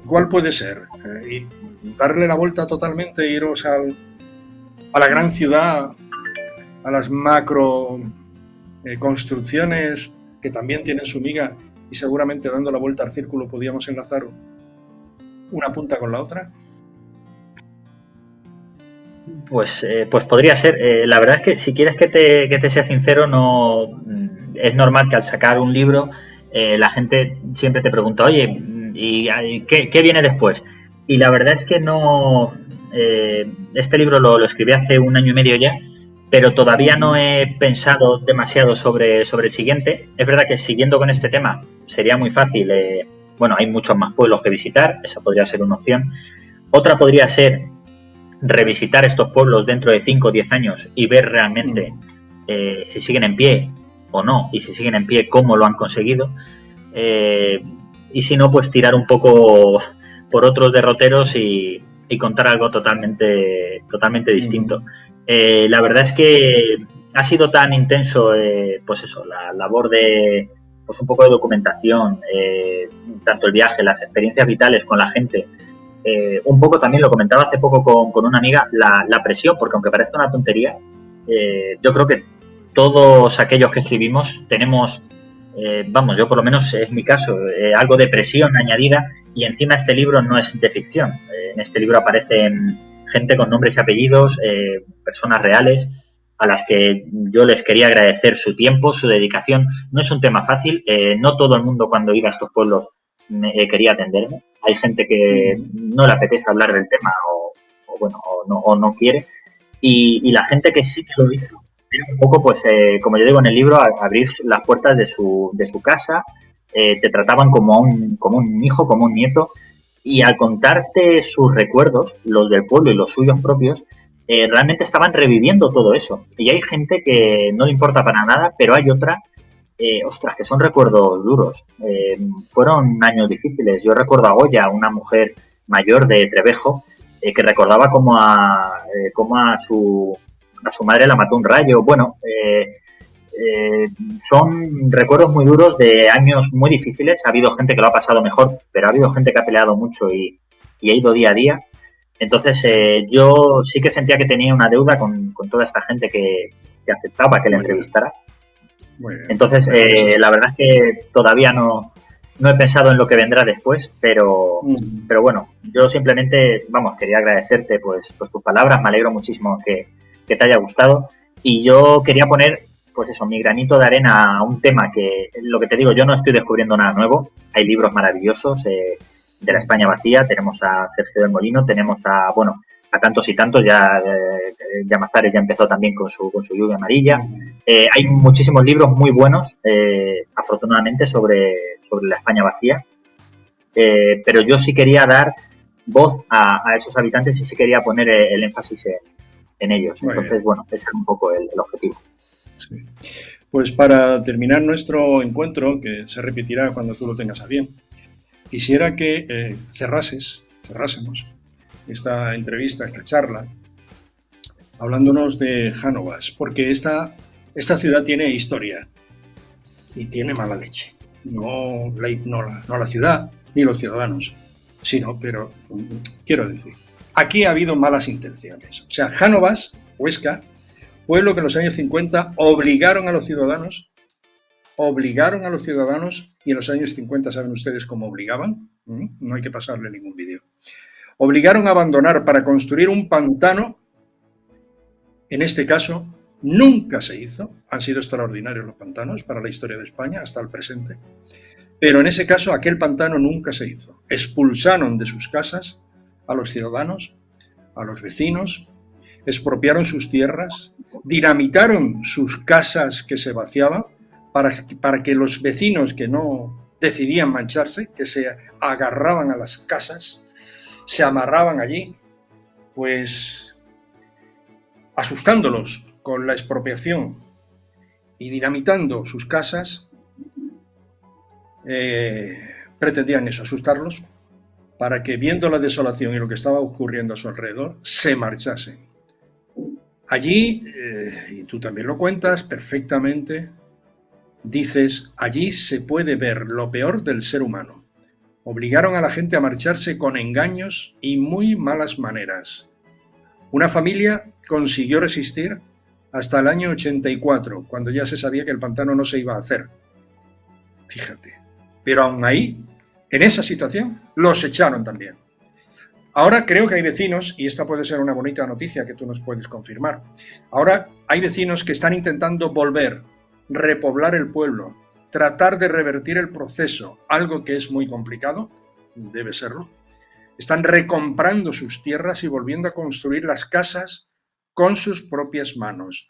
¿cuál puede ser? Darle la vuelta totalmente, iros a la gran ciudad, a las macro construcciones que también tienen su miga, y seguramente dando la vuelta al círculo podíamos enlazar una punta con la otra. Pues podría ser. La verdad es que si quieres que te sea sincero, no es normal que al sacar un libro la gente siempre te pregunta, oye, ¿y qué viene después? Y la verdad es que no. Este libro lo escribí hace 1 año y medio ya, pero todavía no he pensado demasiado sobre el siguiente. Es verdad que siguiendo con este tema sería muy fácil. Bueno, hay muchos más pueblos que visitar, esa podría ser una opción. Otra podría ser revisitar estos pueblos dentro de 5 o 10 años y ver realmente si siguen en pie o no, y si siguen en pie, cómo lo han conseguido. Y si no, pues tirar un poco por otros derroteros y contar algo totalmente distinto. La verdad es que ha sido tan intenso, pues eso, la labor de, pues un poco de documentación, tanto el viaje, las experiencias vitales con la gente, un poco también lo comentaba hace poco con una amiga, la presión, porque aunque parezca una tontería, yo creo que todos aquellos que escribimos tenemos, vamos, yo por lo menos es mi caso, algo de presión añadida, y encima este libro no es de ficción. En este libro aparecen gente con nombres y apellidos, personas reales, a las que yo les quería agradecer su tiempo, su dedicación. No es un tema fácil, no todo el mundo cuando iba a estos pueblos quería atenderme. Hay gente que no le apetece hablar del tema o no quiere, y la gente que sí que lo hizo, un poco, pues, como yo digo en el libro, abrir las puertas de su casa, te trataban como un hijo, como un nieto, y al contarte sus recuerdos, los del pueblo y los suyos propios, realmente estaban reviviendo todo eso. Y hay gente que no le importa para nada, pero hay otra, ostras, que son recuerdos duros. Fueron años difíciles. Yo recuerdo a Goya, una mujer mayor de Trevejo, que recordaba cómo a su madre la mató un rayo. Bueno, son recuerdos muy duros de años muy difíciles. Ha habido gente que lo ha pasado mejor, pero ha habido gente que ha peleado mucho y ha ido día a día. Entonces, yo sí que sentía que tenía una deuda con toda esta gente que aceptaba que le entrevistara. Entonces, la verdad es que todavía no he pensado en lo que vendrá después, pero bueno, yo simplemente, vamos, quería agradecerte pues tus palabras. Me alegro muchísimo que te haya gustado, y yo quería poner, pues eso, mi granito de arena a un tema que, lo que te digo, yo no estoy descubriendo nada nuevo. Hay libros maravillosos de la España vacía. Tenemos a Sergio del Molino, tenemos a tantos y tantos. Llamazares ya empezó también con su lluvia amarilla. Hay muchísimos libros muy buenos, afortunadamente, sobre la España vacía. Pero yo sí quería dar voz a esos habitantes y sí quería poner el énfasis en ellos. Entonces, bueno, ese es un poco el objetivo. Sí. Pues para terminar nuestro encuentro, que se repetirá cuando tú lo tengas a bien, quisiera que cerrásemos esta entrevista, esta charla, hablándonos de Jánovas, porque esta ciudad tiene historia y tiene mala leche. No la ciudad ni los ciudadanos, sino, pero quiero decir, aquí ha habido malas intenciones. O sea, Jánovas, Huesca, pueblo que en los años 50 obligaron a los ciudadanos, y en los años 50, ¿saben ustedes cómo obligaban? No hay que pasarle ningún vídeo. Obligaron a abandonar para construir un pantano. En este caso, nunca se hizo. Han sido extraordinarios los pantanos para la historia de España hasta el presente. Pero en ese caso, aquel pantano nunca se hizo. Expulsaron de sus casas a los ciudadanos, a los vecinos, expropiaron sus tierras, dinamitaron sus casas que se vaciaban para que los vecinos que no decidían mancharse, que se agarraban a las casas, se amarraban allí, pues asustándolos con la expropiación y dinamitando sus casas, pretendían eso, asustarlos, para que, viendo la desolación y lo que estaba ocurriendo a su alrededor, se marchasen. Allí, y tú también lo cuentas perfectamente, dices, allí se puede ver lo peor del ser humano. Obligaron a la gente a marcharse con engaños y muy malas maneras. Una familia consiguió resistir hasta el año 84, cuando ya se sabía que el pantano no se iba a hacer. Fíjate. Pero aún ahí, en esa situación, los echaron también. Ahora creo que hay vecinos, y esta puede ser una bonita noticia que tú nos puedes confirmar. Ahora hay vecinos que están intentando repoblar el pueblo, tratar de revertir el proceso, algo que es muy complicado, debe serlo. Están recomprando sus tierras y volviendo a construir las casas con sus propias manos.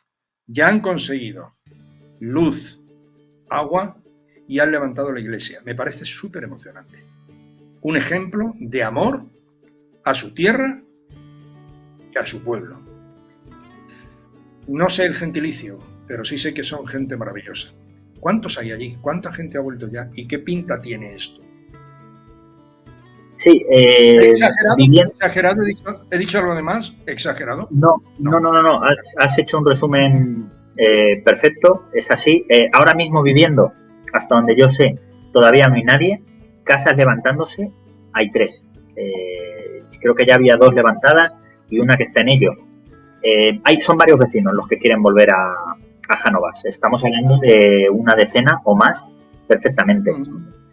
Ya han conseguido luz, agua y han levantado la iglesia. Me parece súper emocionante. Un ejemplo de amor a su tierra y a su pueblo. No sé el gentilicio, pero sí sé que son gente maravillosa. ¿Cuántos hay allí? ¿Cuánta gente ha vuelto ya? ¿Y qué pinta tiene esto? Sí, ¿Exagerado? ¿He dicho algo de más? ¿Exagerado? No. Has hecho un resumen perfecto, es así. Ahora mismo viviendo, hasta donde yo sé, todavía no hay nadie. Casas levantándose, hay 3. Creo que ya había 2 levantadas y una que está en ello. Son varios vecinos los que quieren volver a Jánovas. Estamos hablando de una decena o más perfectamente.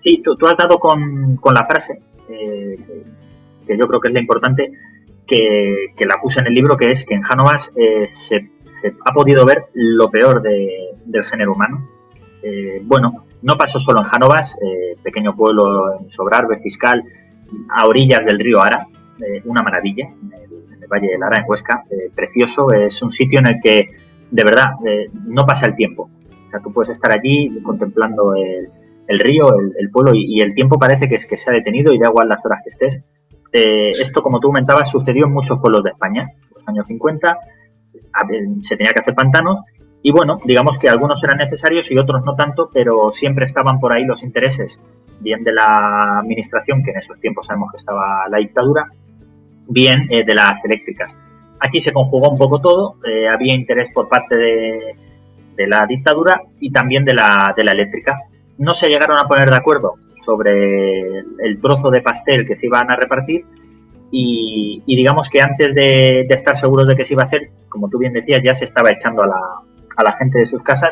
Sí, tú has dado con la frase, que yo creo que es la importante, que la puse en el libro, que es que en Jánovas se ha podido ver lo peor del género humano. Bueno, no pasó solo en Jánovas, pequeño pueblo en Sobrarbe, Fiscal, a orillas del río Ara, una maravilla, en el Valle del Ara, en Huesca, precioso. Es un sitio en el que, de verdad, no pasa el tiempo. O sea, tú puedes estar allí contemplando el río, el pueblo, y el tiempo parece que se ha detenido y da igual las horas que estés. Esto, como tú comentabas, sucedió en muchos pueblos de España. En los años 50 se tenía que hacer pantanos y, bueno, digamos que algunos eran necesarios y otros no tanto, pero siempre estaban por ahí los intereses, bien de la administración, que en esos tiempos sabemos que estaba la dictadura, bien de las eléctricas. Aquí se conjugó un poco todo, había interés por parte de la dictadura y también de la eléctrica. No se llegaron a poner de acuerdo sobre el trozo de pastel que se iban a repartir y digamos que antes de estar seguros de que se iba a hacer, como tú bien decías, ya se estaba echando a la gente de sus casas.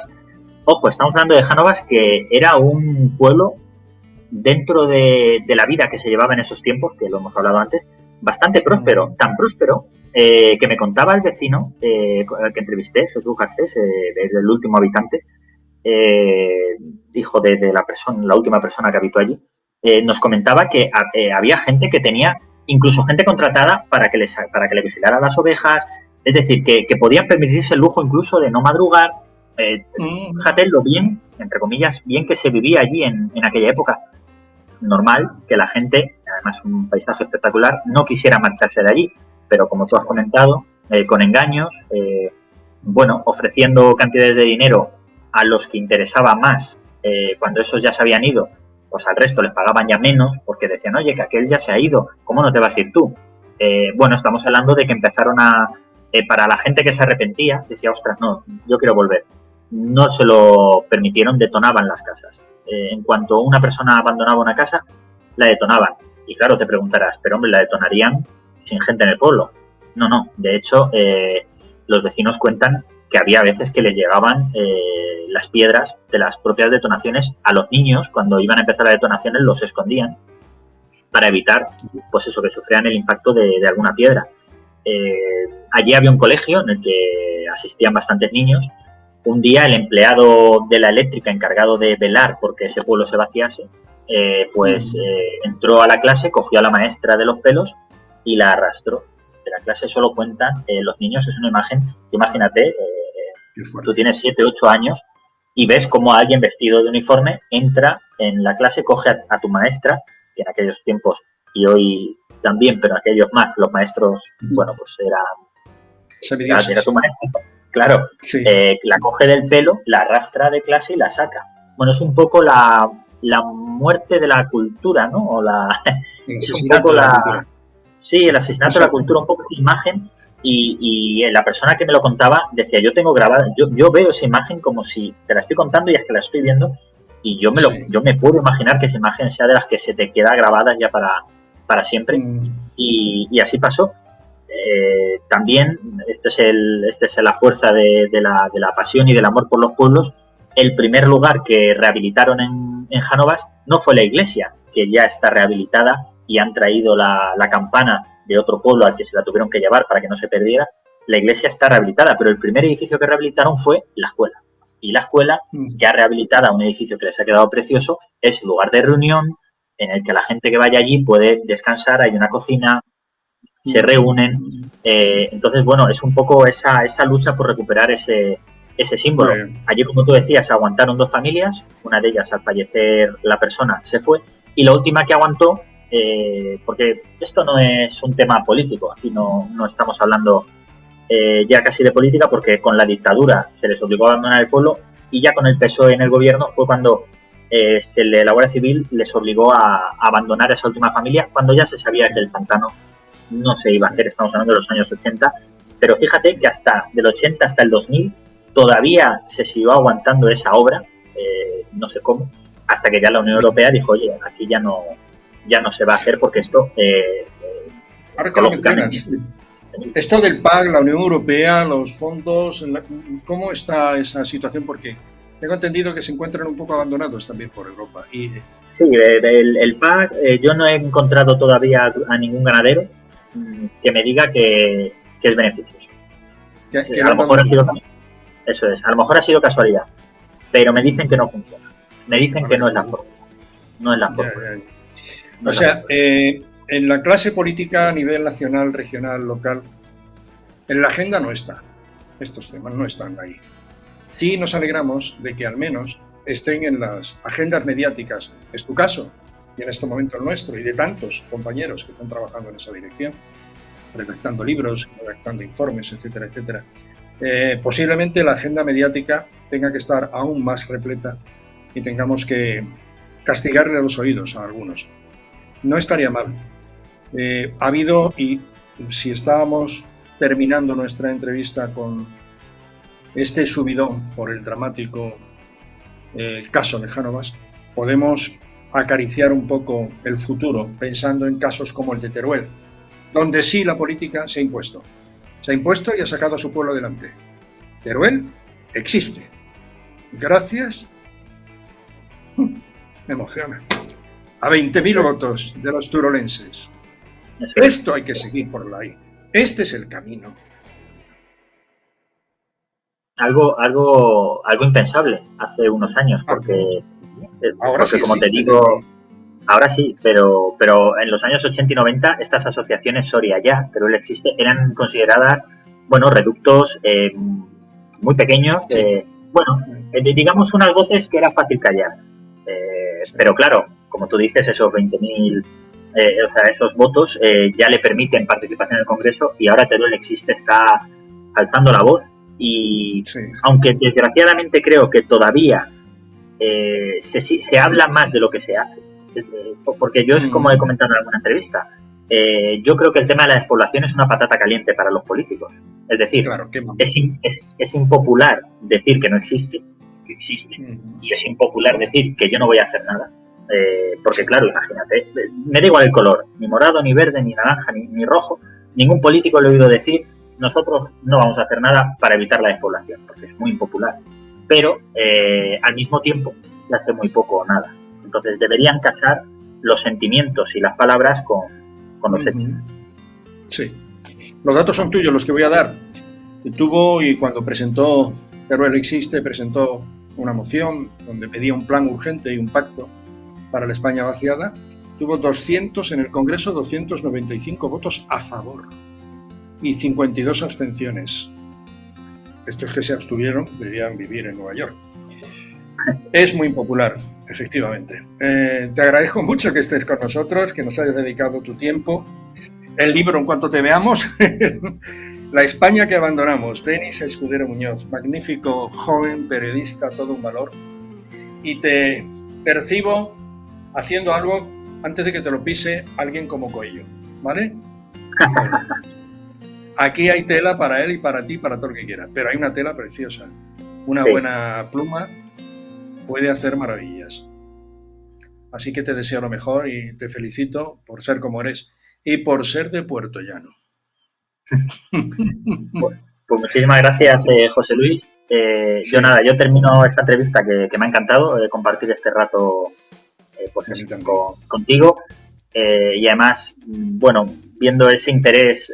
Ojo, estamos hablando de Jánovas, que era un pueblo dentro de la vida que se llevaba en esos tiempos, que lo hemos hablado antes, bastante próspero, tan próspero que me contaba el vecino al que entrevisté, Jesús Garcés, el último habitante, hijo de la última persona que habitó allí, nos comentaba que había gente que tenía, incluso gente contratada para que le vigilara las ovejas, es decir, que podían permitirse el lujo incluso de no madrugar. Fíjate lo bien, entre comillas, bien que se vivía allí en aquella época. Normal que la gente, además un paisaje espectacular, no quisiera marcharse de allí, pero como tú has comentado, con engaños, bueno, ofreciendo cantidades de dinero a los que interesaba más, cuando esos ya se habían ido, pues al resto les pagaban ya menos, porque decían, oye, que aquel ya se ha ido, ¿cómo no te vas a ir tú? Bueno, estamos hablando de que empezaron para la gente que se arrepentía, decía, ostras, no, yo quiero volver. No se lo permitieron, detonaban las casas. En cuanto una persona abandonaba una casa, la detonaban. Y claro, te preguntarás, pero hombre, la detonarían sin gente en el pueblo. No. De hecho, los vecinos cuentan que había veces que les llegaban las piedras de las propias detonaciones a los niños. Cuando iban a empezar las detonaciones los escondían para evitar, pues eso, que sufrieran el impacto de alguna piedra. Allí había un colegio en el que asistían bastantes niños. Un día el empleado de la eléctrica encargado de velar porque ese pueblo se vaciase, entró a la clase, cogió a la maestra de los pelos y la arrastró. De la clase solo cuentan los niños, es una imagen, imagínate, tú tienes 7, 8 años y ves cómo alguien vestido de uniforme entra en la clase, coge a tu maestra, que en aquellos tiempos y hoy también, pero aquellos más, los maestros, bueno, pues era tu maestra. Claro, sí. La coge del pelo, la arrastra de clase y la saca. Bueno, es un poco la muerte de la cultura, ¿no? O es un poco sí, el asesinato de la cultura, un poco esa imagen. Y la persona que me lo contaba decía, yo tengo grabada, yo veo esa imagen como si te la estoy contando y es que la estoy viendo y yo me puedo imaginar que esa imagen sea de las que se te queda grabada ya para siempre. Y así pasó. También, esta es la fuerza de la pasión y del amor por los pueblos. El primer lugar que rehabilitaron en Jánovas no fue la iglesia, que ya está rehabilitada y han traído la campana de otro pueblo al que se la tuvieron que llevar para que no se perdiera. La iglesia está rehabilitada, pero el primer edificio que rehabilitaron fue la escuela. Y la escuela, ya rehabilitada, un edificio que les ha quedado precioso, es lugar de reunión en el que la gente que vaya allí puede descansar, hay una cocina, se reúnen. Entonces, bueno, es un poco esa lucha por recuperar ese ese símbolo. Allí, como tú decías, se aguantaron 2 familias, una de ellas al fallecer la persona se fue, y la última que aguantó, porque esto no es un tema político, aquí no estamos hablando ya casi de política, porque con la dictadura se les obligó a abandonar el pueblo, y ya con el PSOE en el gobierno fue cuando la Guardia Civil les obligó a abandonar a esa última familia, cuando ya se sabía que el pantano no se iba a hacer. Estamos hablando de los años 80, pero fíjate que hasta del 80 hasta el 2000 todavía se siguió aguantando esa obra, no sé cómo, hasta que ya la Unión Europea dijo, oye, aquí ya no se va a hacer porque esto ahora que lo mencionas, esto del PAC, la Unión Europea, los fondos, ¿cómo está esa situación? Porque tengo entendido que se encuentran un poco abandonados también por Europa. Sí, el PAC, yo no he encontrado todavía a ningún ganadero que me diga que es beneficioso. A lo mejor a lo mejor ha sido casualidad, pero me dicen que no funciona. Me dicen que no es la forma. No es la forma. O sea, en la clase política a nivel nacional, regional, local, en la agenda no está. Estos temas no están ahí. Sí nos alegramos de que al menos estén en las agendas mediáticas. Es tu caso, y en este momento el nuestro, y de tantos compañeros que están trabajando en esa dirección, redactando libros, redactando informes, etcétera, etcétera. Posiblemente la agenda mediática tenga que estar aún más repleta y tengamos que castigarle los oídos a algunos. No estaría mal. Ha habido, y si estábamos terminando nuestra entrevista con este subidón por el dramático caso de Jánovas, podemos acariciar un poco el futuro pensando en casos como el de Teruel, donde sí la política se ha impuesto. Se ha impuesto y ha sacado a su pueblo adelante. Teruel existe. Gracias. Me emociona. A 20.000 votos de los turolenses. Esto hay que seguir por ahí. Este es el camino. Algo impensable hace unos años, porque ahora sí, como te digo, ahora sí, pero en los años 80 y 90 estas asociaciones Soria ya, pero él existe, eran consideradas, reductos muy pequeños, digamos unas voces que era fácil callar, pero claro, como tú dices, esos 20.000, esos votos ya le permiten participación en el Congreso, y ahora Teruel existe, está alzando la voz, y aunque desgraciadamente creo que todavía se habla más de lo que se hace, porque yo es como he comentado en alguna entrevista, yo creo que el tema de la despoblación es una patata caliente para los políticos. Es decir, claro, es impopular decir que no existe, que existe, y es impopular decir que yo no voy a hacer nada, porque claro, imagínate, me da igual el color, ni morado, ni verde, ni naranja, ni rojo, ningún político le he oído decir nosotros no vamos a hacer nada para evitar la despoblación, porque es muy impopular, pero al mismo tiempo se hace muy poco o nada. Entonces deberían casar los sentimientos y las palabras con los hechos. Sí. Los datos son tuyos, los que voy a dar. Y cuando presentó Teruel Existe, presentó una moción donde pedía un plan urgente y un pacto para la España vaciada. Tuvo 200 en el Congreso, 295 votos a favor y 52 abstenciones. Estos que se abstuvieron debían vivir en Nueva York. Es muy impopular, efectivamente. Te agradezco mucho que estés con nosotros, que nos hayas dedicado tu tiempo. El libro, en cuanto te veamos, La España que abandonamos, Denis Escudero Muñoz, magnífico joven periodista, todo un valor. Y te percibo haciendo algo antes de que te lo pise alguien como Coello, ¿vale? Bueno, aquí hay tela para él y para ti, para todo el que quiera, pero hay una tela preciosa. Una buena pluma puede hacer maravillas. Así que te deseo lo mejor y te felicito por ser como eres y por ser de Puerto Llano. Pues muchísimas gracias, José Luis. Yo termino esta entrevista que me ha encantado compartir este rato contigo, y además, viendo ese interés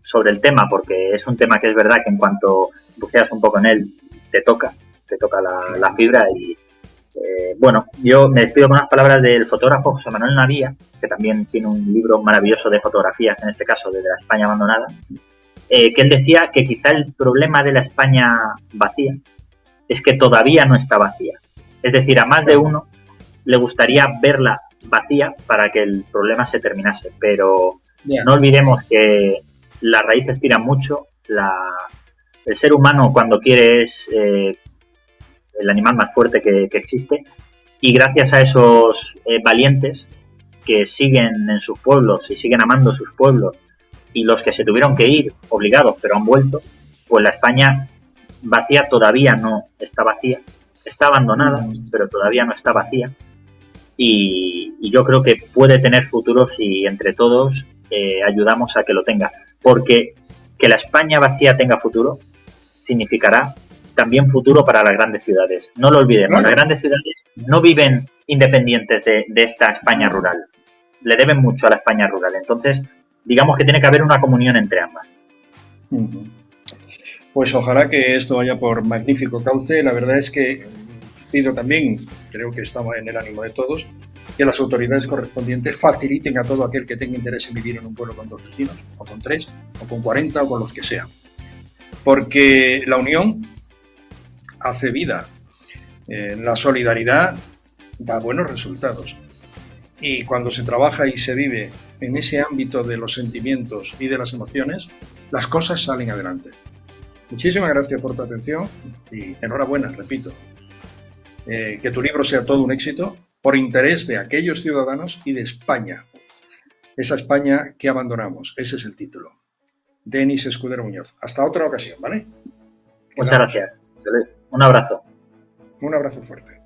sobre el tema, porque es un tema que es verdad que en cuanto buceas un poco en él, te toca la fibra. Y yo me despido con unas palabras del fotógrafo José Manuel Navía, que también tiene un libro maravilloso de fotografías, en este caso de la España abandonada, que él decía que quizá el problema de la España vacía es que todavía no está vacía. Es decir, a más de uno le gustaría verla vacía para que el problema se terminase, pero no olvidemos que las raíces tiran mucho, el ser humano cuando quiere es el animal más fuerte que existe, y gracias a esos valientes que siguen en sus pueblos y siguen amando sus pueblos, y los que se tuvieron que ir obligados pero han vuelto, pues la España vacía todavía no está vacía, está abandonada, pero todavía no está vacía, y yo creo que puede tener futuro si entre todos ayudamos a que lo tenga, porque que la España vacía tenga futuro significará también futuro para las grandes ciudades. No lo olvidemos, las grandes ciudades no viven independientes de esta España rural, le deben mucho a la España rural, entonces digamos que tiene que haber una comunión entre ambas. Pues ojalá que esto vaya por magnífico cauce. La verdad es que pido también, creo que estamos en el ánimo de todos, que las autoridades correspondientes faciliten a todo aquel que tenga interés en vivir en un pueblo con 2 vecinos, o con 3, o con 40, o con los que sean. Porque la unión hace vida. La solidaridad da buenos resultados. Y cuando se trabaja y se vive en ese ámbito de los sentimientos y de las emociones, las cosas salen adelante. Muchísimas gracias por tu atención y enhorabuena, repito. Que tu libro sea todo un éxito por interés de aquellos ciudadanos y de España. Esa España que abandonamos. Ese es el título. Denis Escudero Muñoz. Hasta otra ocasión, ¿vale? Muchas gracias. Un abrazo. Un abrazo fuerte.